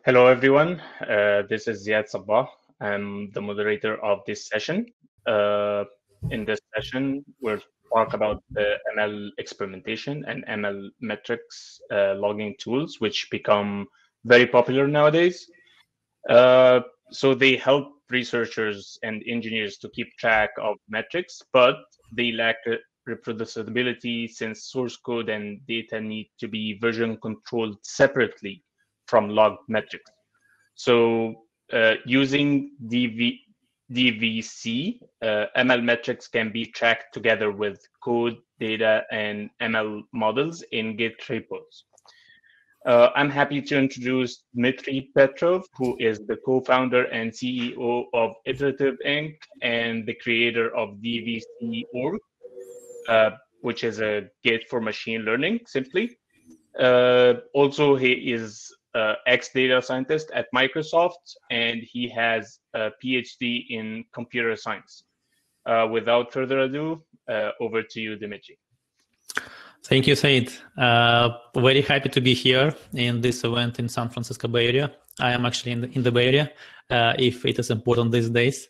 Hello, everyone. This is Ziad Sabah. I'm the moderator of this session. In this session, we'll talk about the ML experimentation and ML metrics logging tools, which become very popular nowadays. So they help researchers and engineers to keep track of metrics, but they lack reproducibility since source code and data need to be version controlled separately from log metrics. So using DVC, ML metrics can be tracked together with code, data, and ML models in Git repos. I'm happy to introduce Dmitry Petrov, who is the co-founder and CEO of Iterative Inc. and the creator of DVC.org, which is a Git for machine learning, simply. Also, he is ex-data scientist at Microsoft, and he has a PhD in computer science. Without further ado, over to you, Dmitry. Thank you, Said. Very happy to be here in this event in San Francisco Bay Area. I am actually in the Bay Area, if it is important these days.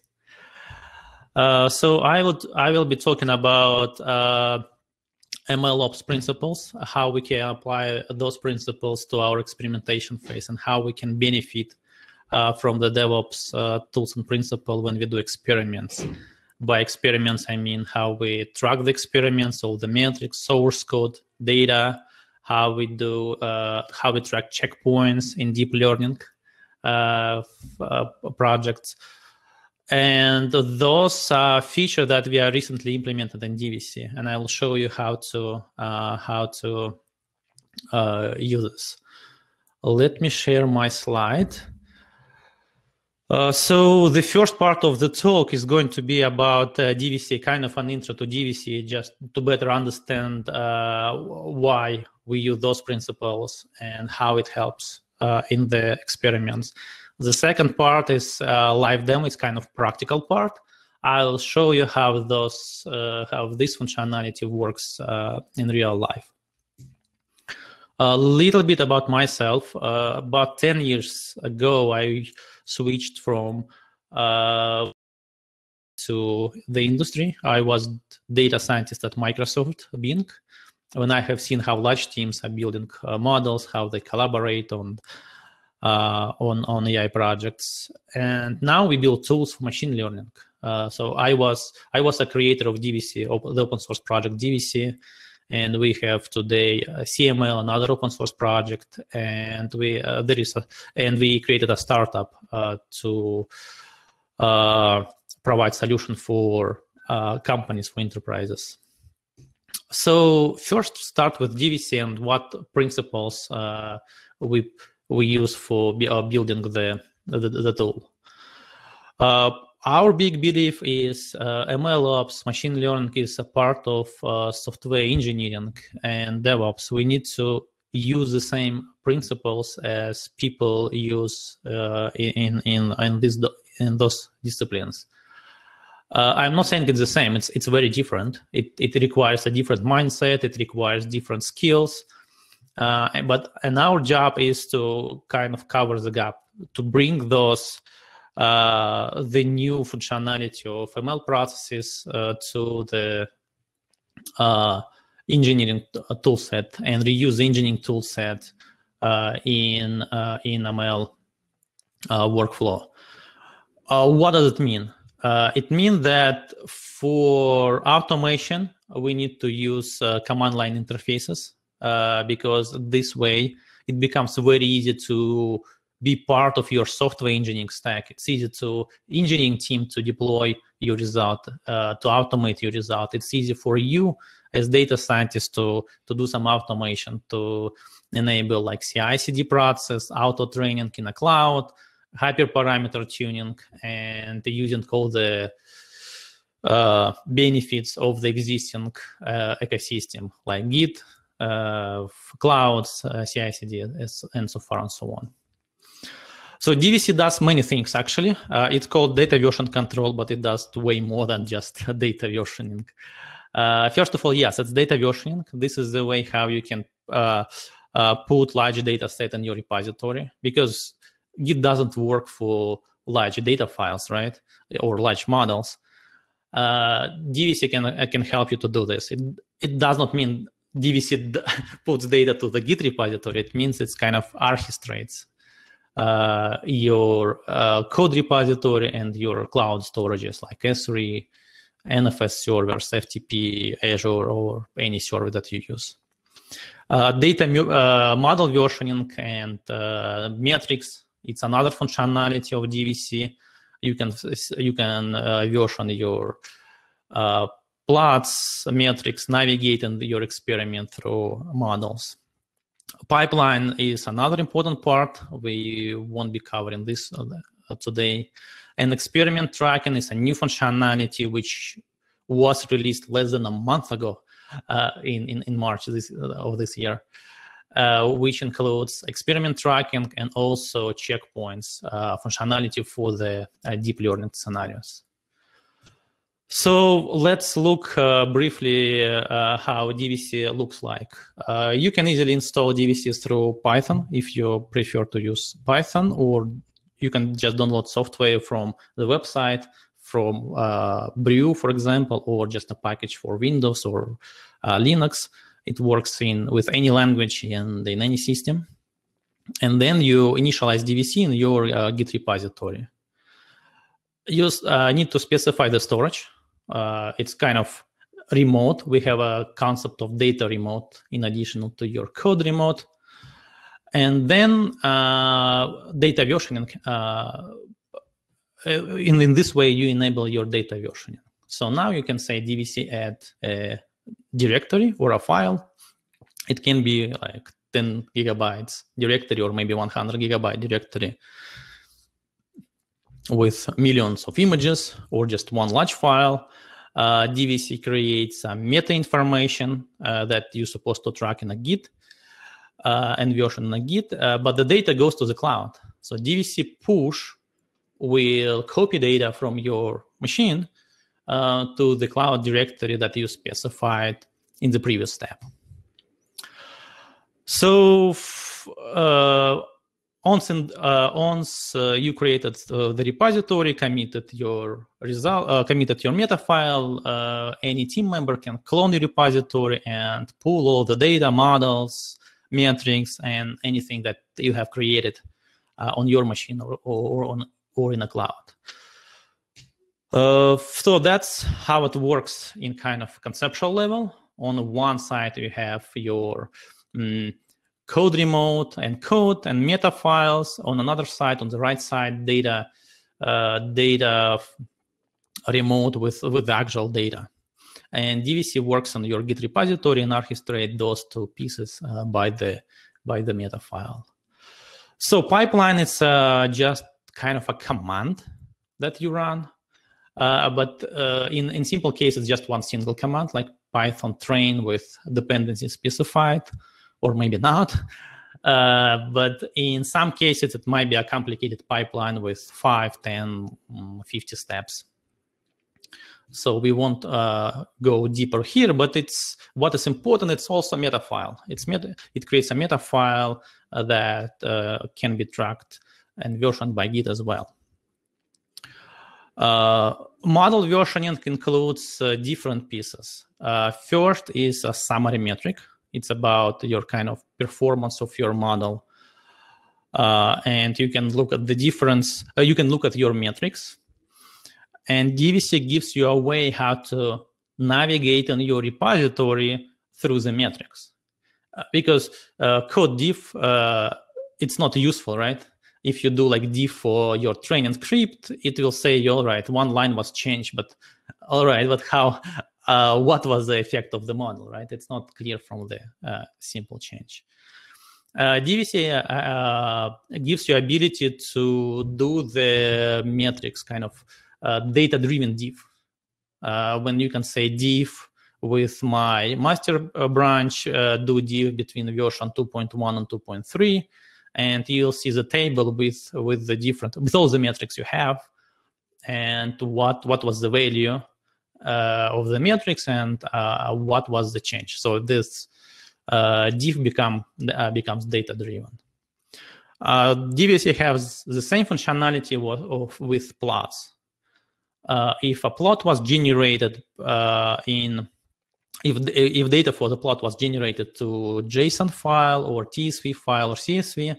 So I will be talking about MLOps principles, how we can apply those principles to our experimentation phase, and how we can benefit from the DevOps tools and principles when we do experiments. By experiments, I mean how we track the experiments, so the metrics, source code, data, how we track checkpoints in deep learning projects. And those are features that we are recently implemented in DVC, and I will show you how to use this. Let me share my slide. So the first part of the talk is going to be about DVC, kind of an intro to DVC, just to better understand why we use those principles and how it helps in the experiments. The second part is live demo. It's kind of practical part. I'll show you how this functionality works in real life. A little bit about myself. About 10 years ago, I switched from to the industry. I was data scientist at Microsoft Bing, when I have seen how large teams are building models, how they collaborate on AI projects, and now we build tools for machine learning. So I was a creator of DVC, the open source project DVC, and we have today CML, another open source project, and we created a startup to provide solution for companies, for enterprises. So first, start with DVC and what principles we use for building the tool. Our big belief is MLOps, machine learning, is a part of software engineering and DevOps. We need to use the same principles as people use in those disciplines. I'm not saying it's the same. It's very different. It requires a different mindset. It requires different skills. But our job is to kind of cover the gap, to bring those the new functionality of ML processes to the engineering toolset and reuse the engineering toolset in ML workflow. What does it mean? It means that for automation, we need to use command line interfaces. Because this way it becomes very easy to be part of your software engineering stack. It's easy to engineering team to deploy your result, to automate your result. It's easy for you as data scientists to do some automation, to enable like CI/CD process, auto training in a cloud, hyperparameter tuning, and using all the benefits of the existing ecosystem like Git, clouds, CI/CD, and so far and so on. So DVC does many things, actually. It's called data version control, but it does way more than just data versioning. First of all, yes, it's data versioning. This is the way how you can put large data set in your repository, because Git doesn't work for large data files, right, or large models. DVC can help you to do this. It does not mean DVC puts data to the Git repository. It means it's kind of orchestrates your code repository and your cloud storages like S3, NFS servers, FTP, Azure, or any server that you use. Data model versioning and metrics, it's another functionality of DVC. You can version your plots, metrics, navigating your experiment through models. Pipeline is another important part. We won't be covering this today. And experiment tracking is a new functionality which was released less than a month ago in March of this year, which includes experiment tracking and also checkpoints functionality for the deep learning scenarios. So let's look briefly how DVC looks like. You can easily install DVC through Python if you prefer to use Python, or you can just download software from the website, from Brew, for example, or just a package for Windows or Linux. It works with any language and in any system. And then you initialize DVC in your Git repository. You need to specify the storage. It's kind of remote. We have a concept of data remote in addition to your code remote. And then data versioning. In this way, you enable your data versioning. So now you can say DVC add a directory or a file. It can be like 10 gigabytes directory or maybe 100 gigabyte directory with millions of images or just one large file. DVC creates meta information that you're supposed to track in a Git and version in a Git, but the data goes to the cloud. So DVC push will copy data from your machine to the cloud directory that you specified in the previous step. So once you created the repository, committed your result, committed your metafile, any team member can clone the repository and pull all the data, models, metrics, and anything that you have created on your machine or in a cloud. So that's how it works in kind of conceptual level. On one side, you have your code remote and code and metafiles. On another side, on the right side, data remote with the actual data. And DVC works on your Git repository and orchestrate those two pieces by the metafile. So pipeline is just kind of a command that you run. But in simple cases, just one single command, like Python train with dependency specified, or maybe not. But in some cases, it might be a complicated pipeline with 5, 10, 50 steps. So we won't go deeper here, but what is important, it's also a metafile. It creates a metafile that can be tracked and versioned by Git as well. Model versioning includes different pieces. First is a summary metric. It's about your kind of performance of your model. And you can look at the difference. You can look at your metrics. And DVC gives you a way how to navigate in your repository through the metrics. Because code diff, it's not useful, right? If you do like diff for your training script, it will say, all right, one line was changed, but all right, but how, what was the effect of the model, right? It's not clear from the simple change. DVC gives you ability to do the metrics kind of data-driven diff. When you can say diff with my master branch, do diff between version 2.1 and 2.3, and you'll see the table with all the metrics you have, and what was the value of the metrics and what was the change. So this diff becomes data-driven. DVC has the same functionality with plots. If a plot was generated if data for the plot was generated to JSON file or TSV file or CSV,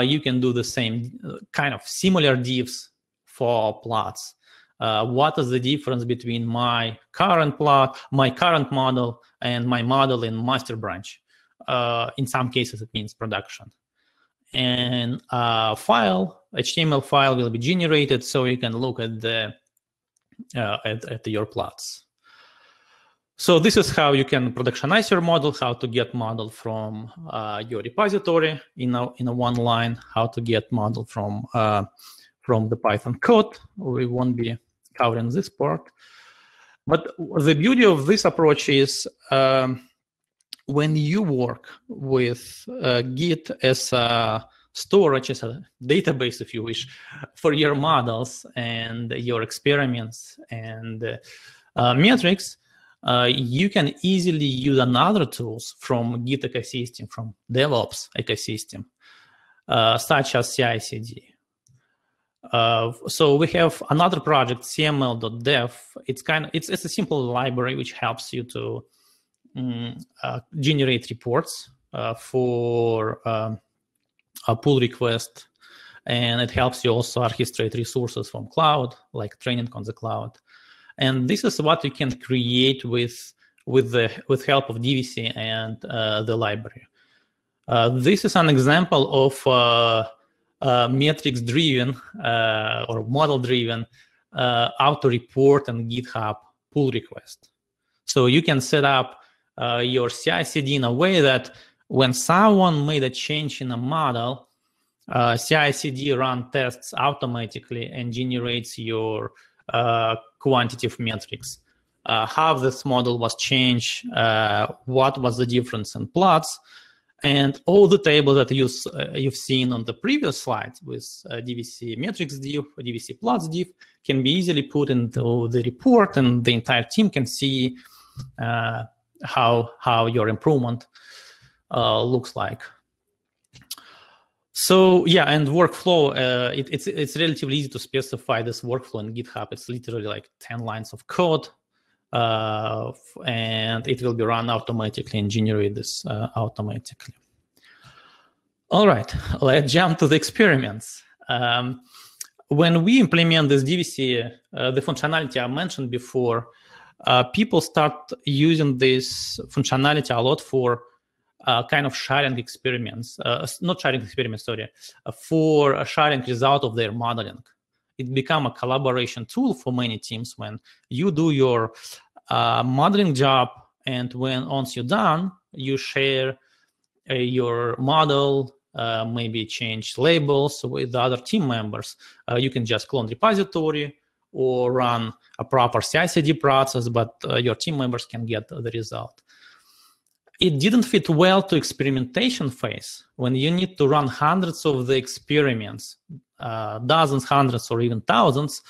you can do the same kind of similar diffs for plots. What is the difference between my current plot, my current model, and my model in master branch? In some cases, it means production. And HTML file will be generated, so you can look at the at your plots. So this is how you can productionize your model, how to get model from your repository in a one line, how to get model from the Python code. We won't be covering this part. But the beauty of this approach is when you work with Git as a storage, as a database, if you wish, for your models and your experiments and metrics, you can easily use another tools from Git ecosystem, from DevOps ecosystem, such as CI/CD. So we have another project, cml.dev. It's a simple library which helps you to generate reports for a pull request, and it helps you also orchestrate resources from cloud, like training on the cloud. And this is what you can create with help of DVC and the library. This is an example of metrics-driven or model-driven auto-report and GitHub pull request. So you can set up your CI/CD in a way that when someone made a change in a model, CI/CD run tests automatically and generates your quantitative metrics. How this model was changed, what was the difference in plots, and all the tables that you've seen on the previous slides with DVC metrics div, DVC plots div can be easily put into the report, and the entire team can see how your improvement looks like. So yeah, and workflow, it's relatively easy to specify this workflow in GitHub. It's literally like 10 lines of code, and it will be run automatically and generate this automatically. All right, let's jump to the experiments. When we implement this DVC, the functionality I mentioned before, people start using this functionality a lot for kind of sharing experiments, not sharing experiments, sorry, for sharing result of their modeling. It become a collaboration tool for many teams when you do your modeling job, and once you're done, you share your model, maybe change labels with the other team members. You can just clone repository or run a proper CI/CD process, but your team members can get the result. It didn't fit well to experimentation phase when you need to run hundreds of the experiments, dozens, hundreds, or even thousands.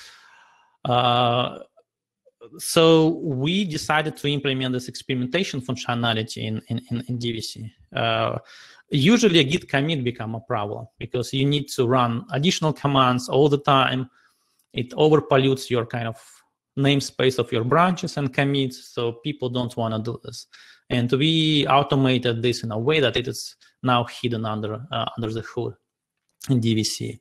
So we decided to implement this experimentation functionality in DVC. Usually a git commit become a problem because you need to run additional commands all the time. It overpollutes your kind of namespace of your branches and commits, so people don't want to do this. And we automated this in a way that it is now hidden under the hood in DVC.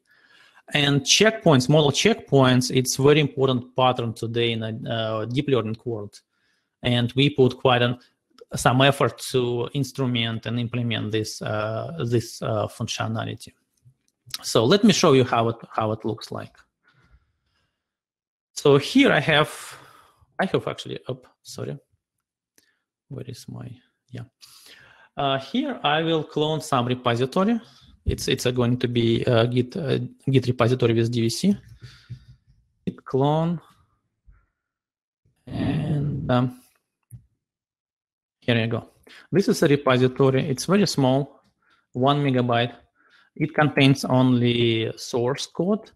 And checkpoints, model checkpoints, it's very important pattern today in a deep learning world. And we put quite some effort to instrument and implement this functionality. So let me show you how it looks like. So here I have actually, sorry. Where is my, yeah. Here I will clone some repository. It's going to be a Git repository with DVC. Git clone. And here you go. This is a repository. It's very small, 1 megabyte. It contains only source code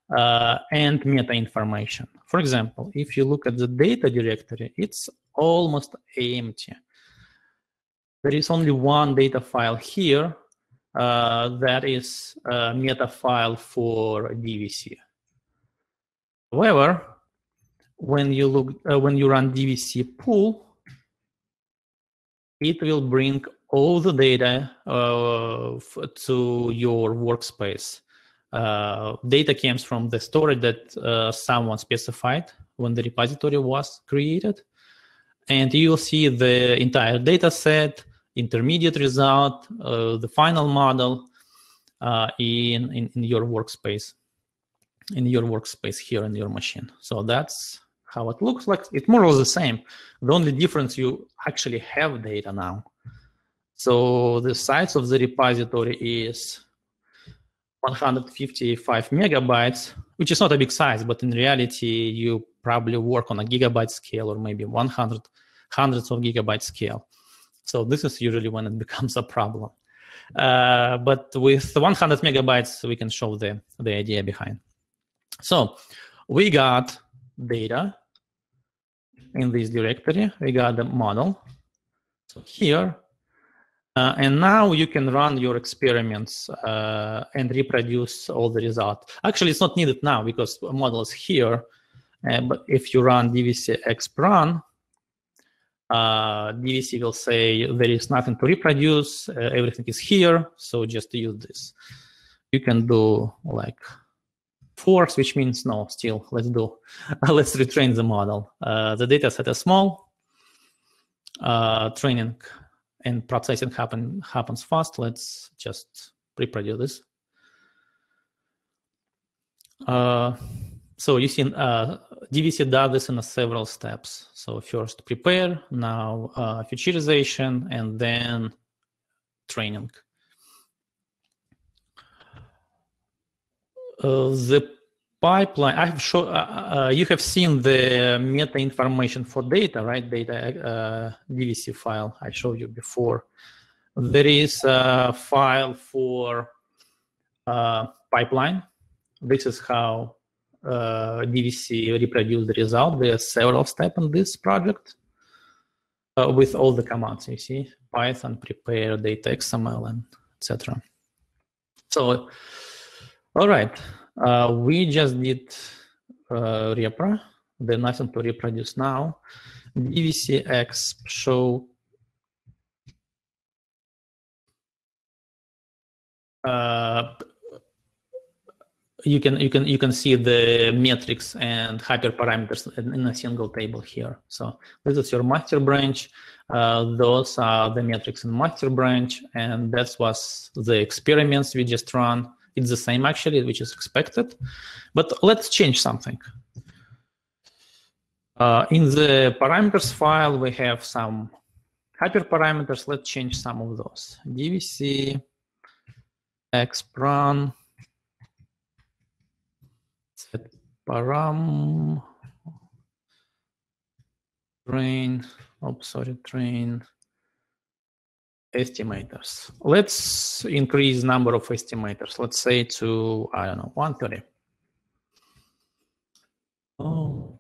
and meta information. For example, if you look at the data directory, it's almost empty. There is only one data file here, that is a metafile for DVC. However, when you run DVC pull, it will bring all the data to your workspace. Data comes from the storage that someone specified when the repository was created. And you'll see the entire data set, intermediate result, the final model in your workspace, here in your machine. So that's how it looks like. It's more or less the same. The only difference, you actually have data now. So the size of the repository is 155 megabytes, which is not a big size, but in reality, you probably work on a gigabyte scale or maybe hundreds of gigabyte scale. So this is usually when it becomes a problem. But with 100 megabytes, we can show the idea behind. So we got data in this directory. We got the model. So here, and now you can run your experiments and reproduce all the results. Actually, it's not needed now because the model is here. But if you run DVC exp-run, DVC will say there is nothing to reproduce. Everything is here. So just use this. You can do like force, which means no, still let's retrain the model. The data set is small. Training and processing happens fast. Let's just reproduce this. So you see, DVC does this in several steps. So first prepare, now featureization, and then training. The pipeline, I have shown, you have seen the meta information for data, right? Data DVC file I showed you before. There is a file for pipeline. This is how DVC reproduce the result. There are several steps in this project with all the commands. You see, Python, prepare, data XML, and etc. So, all right, we just did repro. There's nothing to reproduce now. DVC exp show you can see the metrics and hyperparameters in a single table here. So this is your master branch. Those are the metrics in master branch, and that was the experiments we just run. It's the same actually, which is expected, but let's change something. In the parameters file, we have some hyperparameters. Let's change some of those. DVC exp-run set param train. Train estimators. Let's increase number of estimators. Let's say to, I don't know, 130. Oh.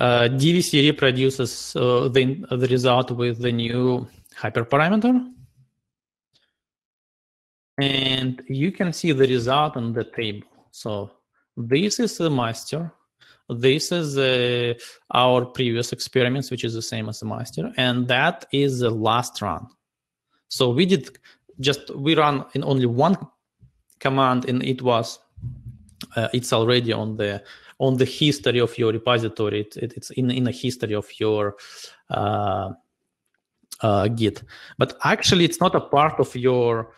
DVC reproduces the result with the new hyperparameter. And you can see the result in the table. So this is the master. This is our previous experiments, which is the same as the master. And that is the last run. So we run in only one command, and it's already on the history of your repository. It's in the history of your Git. But actually, it's not a part of your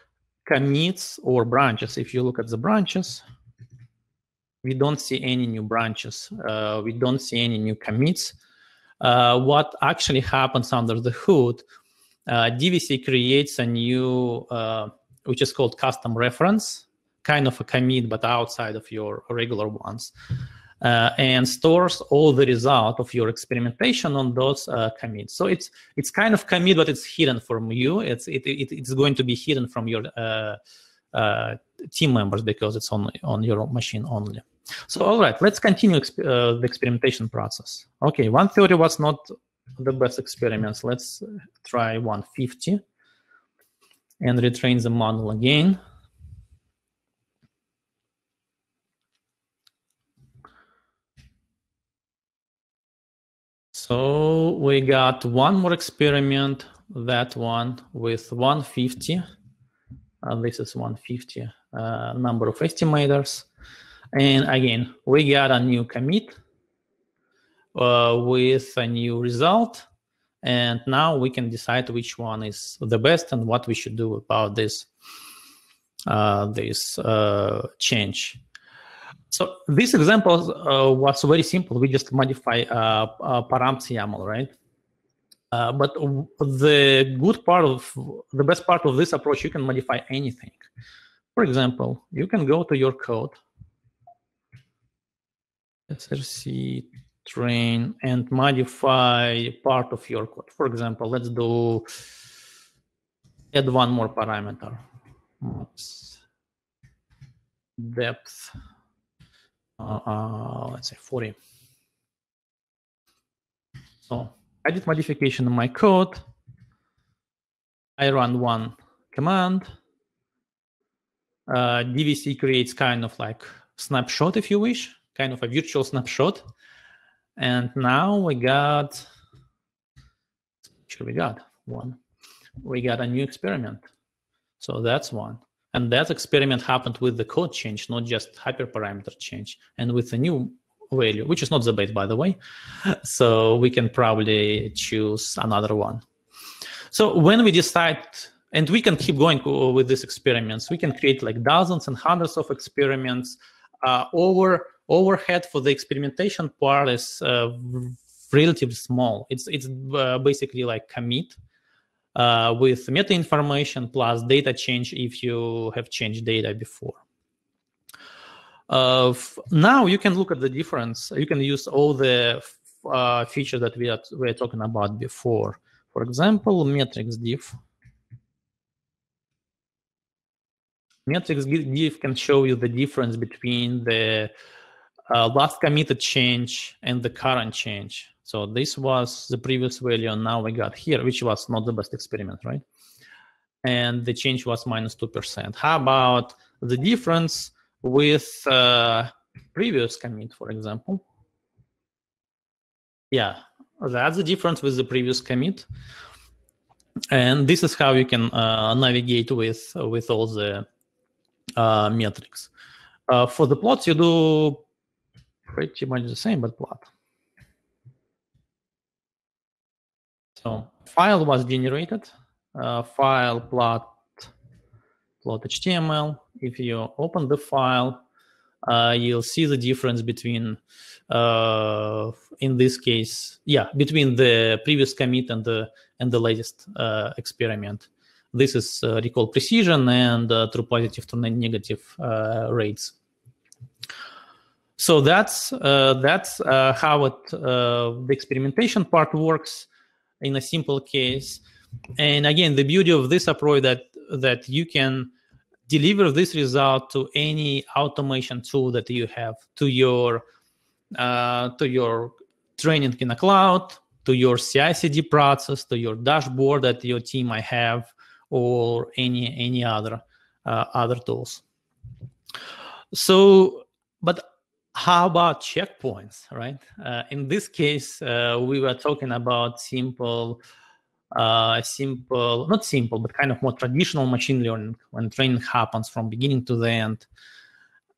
commits or branches. If you look at the branches, we don't see any new branches. We don't see any new commits. What actually happens under the hood, DVC creates a new, which is called custom reference, kind of a commit, but outside of your regular ones, and stores all the result of your experimentation on those commits. So it's kind of commit, but it's hidden from you. It's going to be hidden from your team members because it's on your machine only. So all right, let's continue the experimentation process. Okay, 130 was not the best experiments. Let's try 150. and retrain the model again. So we got one more experiment, that one with 150. This is 150 number of estimators. And again, we got a new commit with a new result. And now we can decide which one is the best and what we should do about this, change. So this example was very simple. We just modify params YAML, right? But the best part of this approach, you can modify anything. For example, you can go to your code, src train, and modify part of your code. For example, let's add one more parameter, depth. Let's say 40. So I did modification in my code. I run one command. DVC creates kind of like snapshot, if you wish, kind of a virtual snapshot. And now we got a new experiment. So that's one. And that experiment happened with the code change, not just hyperparameter change, and with a new value, which is not the base, by the way. So we can probably choose another one. So when we decide, and we can keep going with these experiments, we can create like dozens and hundreds of experiments. Overhead for the experimentation part is relatively small. It's basically like commit. With meta information plus data change if you have changed data before. Now you can look at the difference. You can use all the features that we were talking about before. For example, metrics diff. Metrics diff can show you the difference between the last committed change and the current change. So this was the previous value, and now we got here, which was not the best experiment, right? And the change was -2%. How about the difference with previous commit, for example? Yeah, that's the difference with the previous commit. And this is how you can navigate with all the metrics. For the plots, you do pretty much the same, but plot. So file was generated, file plot HTML. If you open the file, you'll see the difference between, in this case, between the previous commit and the latest experiment. This is recall precision and true positive to negative rates. So that's how the experimentation part works in a simple case. And again, the beauty of this approach that you can deliver this result to any automation tool that you have, to your training in a cloud, to your CI/CD process, to your dashboard that your team might have, or any other tools. So, but how about checkpoints, right? In this case, we were talking about not simple, but kind of more traditional machine learning when training happens from beginning to the end.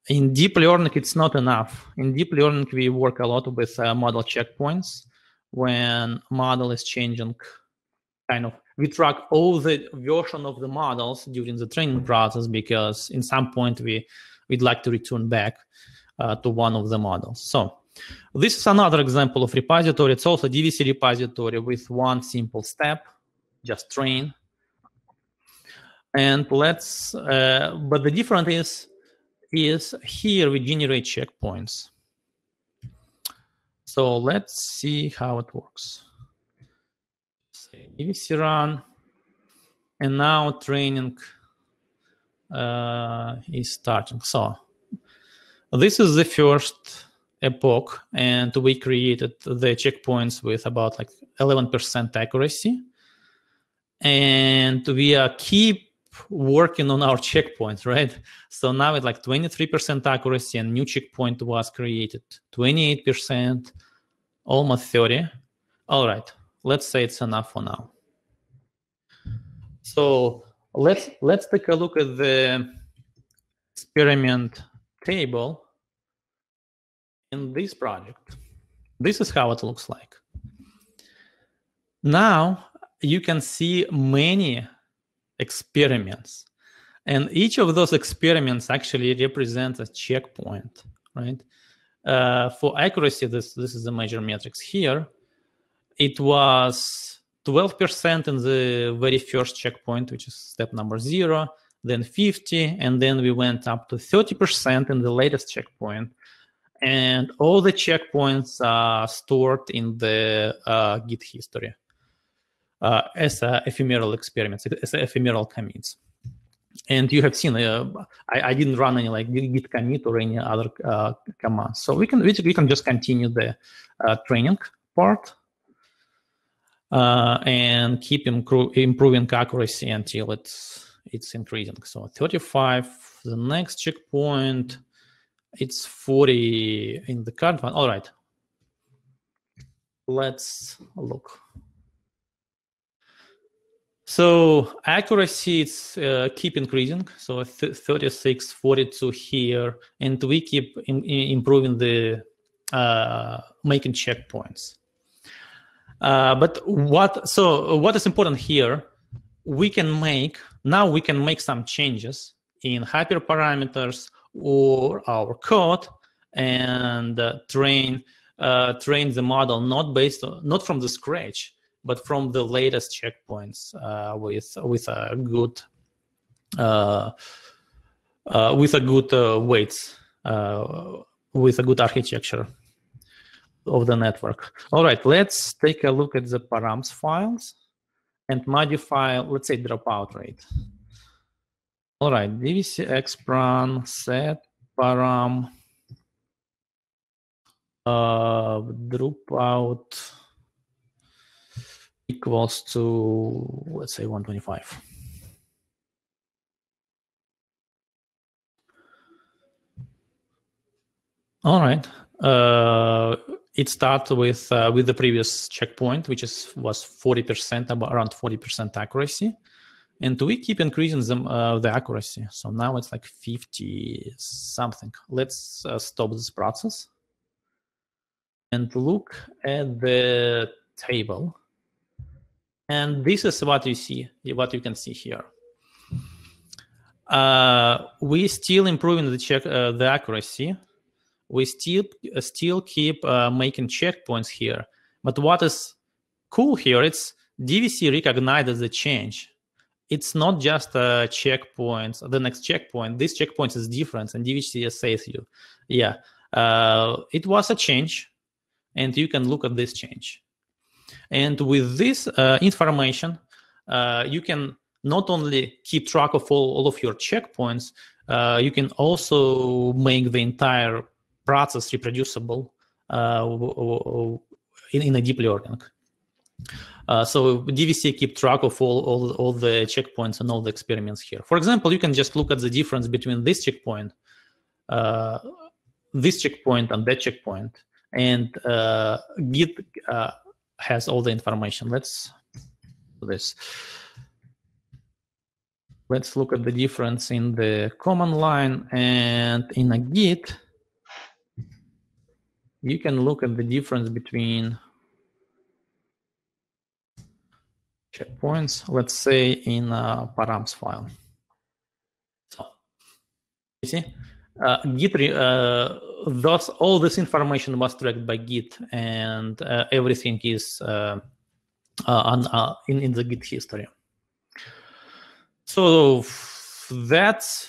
In deep learning, it's not enough. In deep learning, we work a lot with model checkpoints. When model is changing, we track all the version of the models during the training process, because in some point we'd like to return back to one of the models. So this is another example of repository. It's also DVC repository with one simple step, just train. And but the difference is here we generate checkpoints. So let's see how it works. Say DVC run, and now training is starting. So this is the first epoch, and we created the checkpoints with about like 11% accuracy. And we keep working on our checkpoints, right? So now it's like 23% accuracy, and new checkpoint was created. 28%, almost 30. All right, let's say it's enough for now. So let's take a look at the experiment table in this project. This is how it looks like. Now you can see many experiments, and each of those experiments actually represents a checkpoint, right? For accuracy, this is the major metrics here. It was 12% in the very first checkpoint, which is step number 0, then 50, and then we went up to 30% in the latest checkpoint. And all the checkpoints are stored in the Git history as ephemeral experiments, as ephemeral commits. And you have seen, I didn't run any like git commit or any other commands. So we can just continue the training part and keep improving accuracy until it's increasing. So 35, the next checkpoint, it's 40 in the current one. All right, let's look. So accuracy is keep increasing. So 36, 42 here, and we keep improving the making checkpoints. But what is important here? We can make some changes in hyperparameters or our code and train the model not from the scratch, but from the latest checkpoints with a good weights, with a good architecture of the network. All right, let's take a look at the params files and modify, let's say, dropout rate. All right, DVC expran set param dropout equals to, let's say, 125. All right. It starts with the previous checkpoint, which was 40%, around 40% accuracy, and we keep increasing the accuracy. So now it's like 50 something. Let's stop this process and look at the table. And this is what you see, what you can see here. We still improving the accuracy. We still keep making checkpoints here. But what is cool here, it's DVC recognizes the change. It's not just checkpoints, the next checkpoint. This checkpoint is different, and DVC says you, yeah, it was a change, and you can look at this change. And with this information, you can not only keep track of all of your checkpoints, you can also make the entire process reproducible in a deep learning. So DVC keep track of all the checkpoints and all the experiments here. For example, you can just look at the difference between this checkpoint and that checkpoint, and Git has all the information. Let's do this. Let's look at the difference in the command line, and in a Git, you can look at the difference between checkpoints, let's say in a params file. So you see, Git, all this information was tracked by Git, and everything is in the Git history. So that's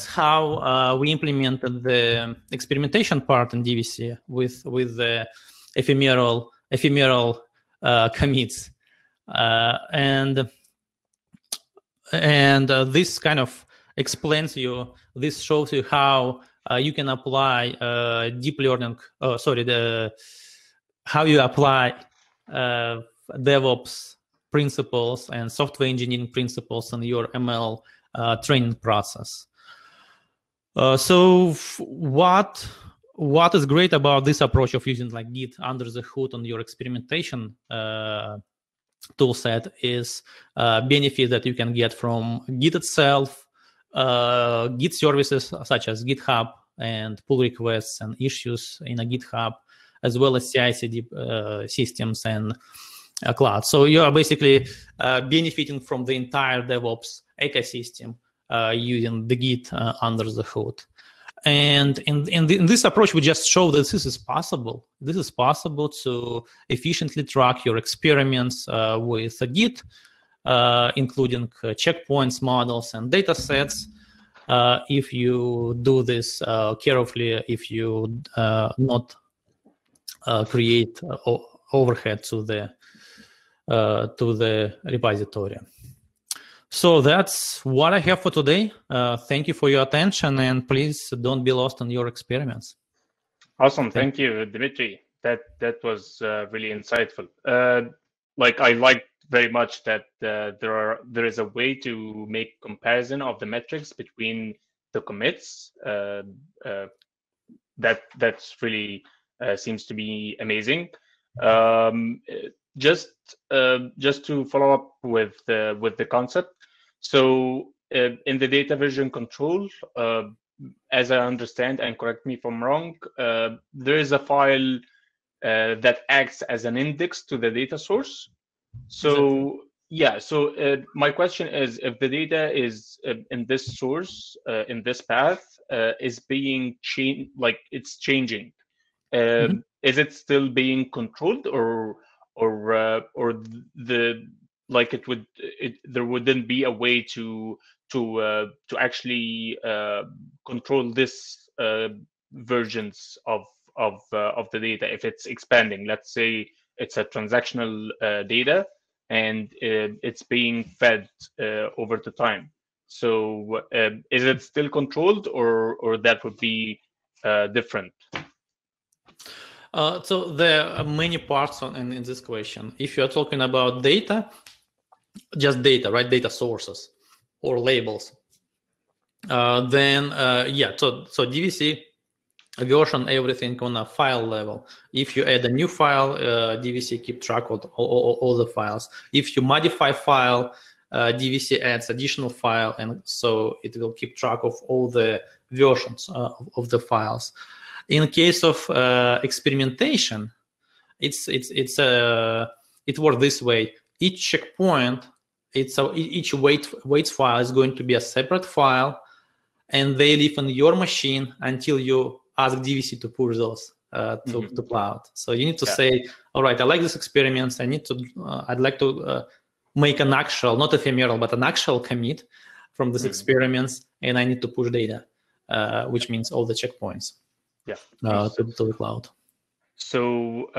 how we implemented the experimentation part in DVC with the ephemeral commits, and this kind of explains you. This shows you how you can apply deep learning. How you apply DevOps principles and software engineering principles in your ML training process. So what is great about this approach of using like Git under the hood on your experimentation tool set is benefit that you can get from Git itself, Git services such as GitHub and pull requests and issues in a GitHub, as well as CI/CD systems and cloud. So you are basically benefiting from the entire DevOps ecosystem using the Git under the hood. And in this approach, we just show that this is possible. This is possible to efficiently track your experiments with a Git, including checkpoints, models, and data sets. If you do this carefully, if you not create overhead to the repository. So that's what I have for today. Thank you for your attention, and please don't be lost in your experiments. Awesome, thank you, Dmitry. That was really insightful. Like I liked very much that there is a way to make comparison of the metrics between the commits. That's really seems to be amazing. Just to follow up with the concept. So in the data version control, as I understand, and correct me if I'm wrong, there is a file that acts as an index to the data source. So yeah, so my question is, if the data is in this source, in this path, is being changed, like it's changing, is it still being controlled, or the like there wouldn't be a way to actually control this versions of the data if it's expanding? Let's say it's a transactional data and it's being fed over the time. So is it still controlled, or that would be different? So there are many parts in this question. If you're talking about data, just data, right? Data sources or labels. Then yeah, so DVC version everything on a file level. If you add a new file, DVC keep track of all the files. If you modify file, DVC adds additional file, and so it will keep track of all the versions of the files. In case of experimentation, it works this way. Each checkpoint, each weights file is going to be a separate file, and they live on your machine until you ask DVC to push those to cloud. So you need to say, all right, I like this experiments. I'd like to make an actual, not ephemeral, but an actual commit from this experiments, and I need to push data, which means all the checkpoints to the cloud. So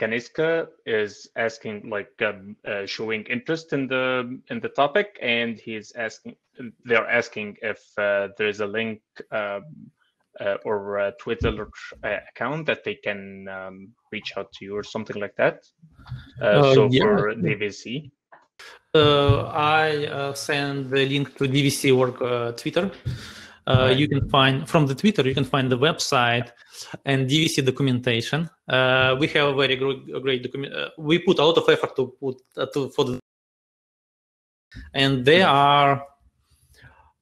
Kaniska is asking, like, showing interest in the topic, and they're asking if there is a link or a Twitter account that they can reach out to you or something like that. For DVC. I send the link to DVC work Twitter. You can find from the Twitter. You can find the website and DVC documentation. We have a very great document. We put a lot of effort to put and there are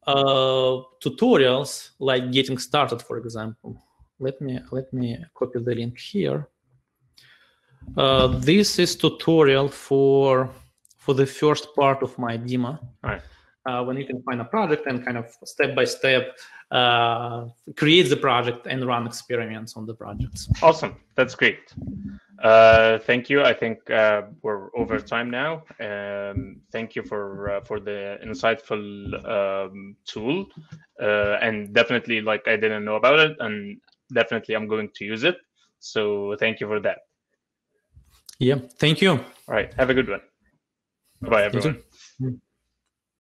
tutorials like getting started, for example. Let me copy the link here. This is tutorial for the first part of my demo. When you can find a project and kind of step by step create the project and run experiments on the projects. Awesome, that's great. Thank you. I think we're over time now. Thank you for the insightful tool, and definitely, like, I didn't know about it, and definitely I'm going to use it. So thank you for that. Yeah, thank you. All right, have a good one. Bye, everyone.